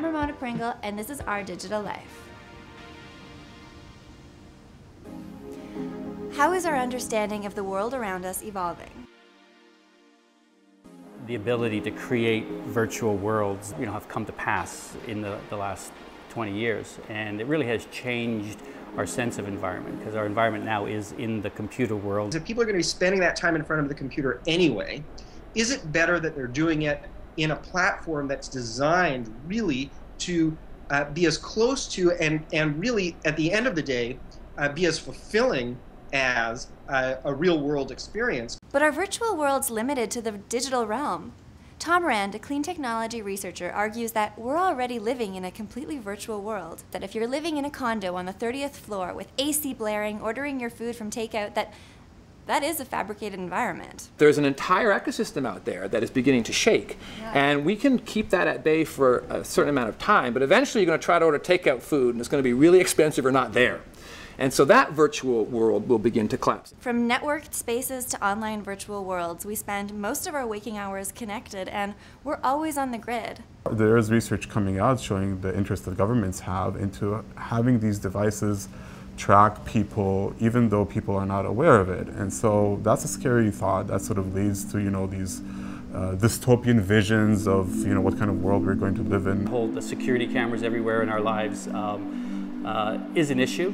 I'm Ramona Pringle, and this is Our Digital Life. How is our understanding of the world around us evolving? The ability to create virtual worlds, have come to pass in the last 20 years, and it really has changed our sense of environment, because our environment now is in the computer world. If people are going to be spending that time in front of the computer anyway, is it better that they're doing it in a platform that's designed really to be as close to and really at the end of the day be as fulfilling as a real world experience? But are virtual worlds limited to the digital realm? Tom Rand, a clean technology researcher, argues that we're already living in a completely virtual world. That if you're living in a condo on the 30th floor with AC blaring, ordering your food from takeout, that is a fabricated environment. There's an entire ecosystem out there that is beginning to shake. Yeah. And we can keep that at bay for a certain amount of time, but eventually you're going to try to order takeout food and it's going to be really expensive or not there. And so that virtual world will begin to collapse. From networked spaces to online virtual worlds, we spend most of our waking hours connected, and we're always on the grid. There is research coming out showing the interest that governments have into having these devices track people even though people are not aware of it. And so that's a scary thought that sort of leads to these dystopian visions of what kind of world we're going to live in. The security cameras everywhere in our lives is an issue.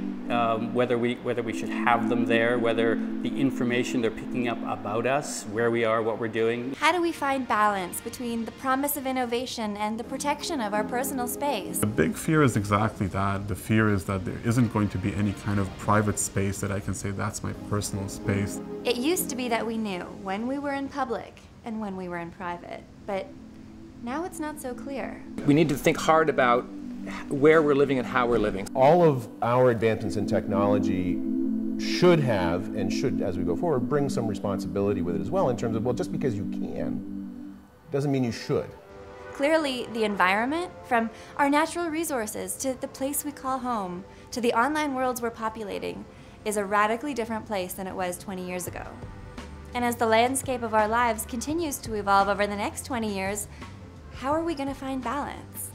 Whether we should have them there, whether the information they're picking up about us, where we are, what we're doing. How do we find balance between the promise of innovation and the protection of our personal space? The big fear is exactly that. The fear is that there isn't going to be any kind of private space that I can say that's my personal space. It used to be that we knew when we were in public and when we were in private, but now it's not so clear. We need to think hard about where we're living and how we're living. All of our advancements in technology should have, and should, as we go forward, bring some responsibility with it as well, in terms of, well, just because you can doesn't mean you should. Clearly, the environment, from our natural resources to the place we call home, to the online worlds we're populating, is a radically different place than it was 20 years ago. And as the landscape of our lives continues to evolve over the next 20 years, how are we going to find balance?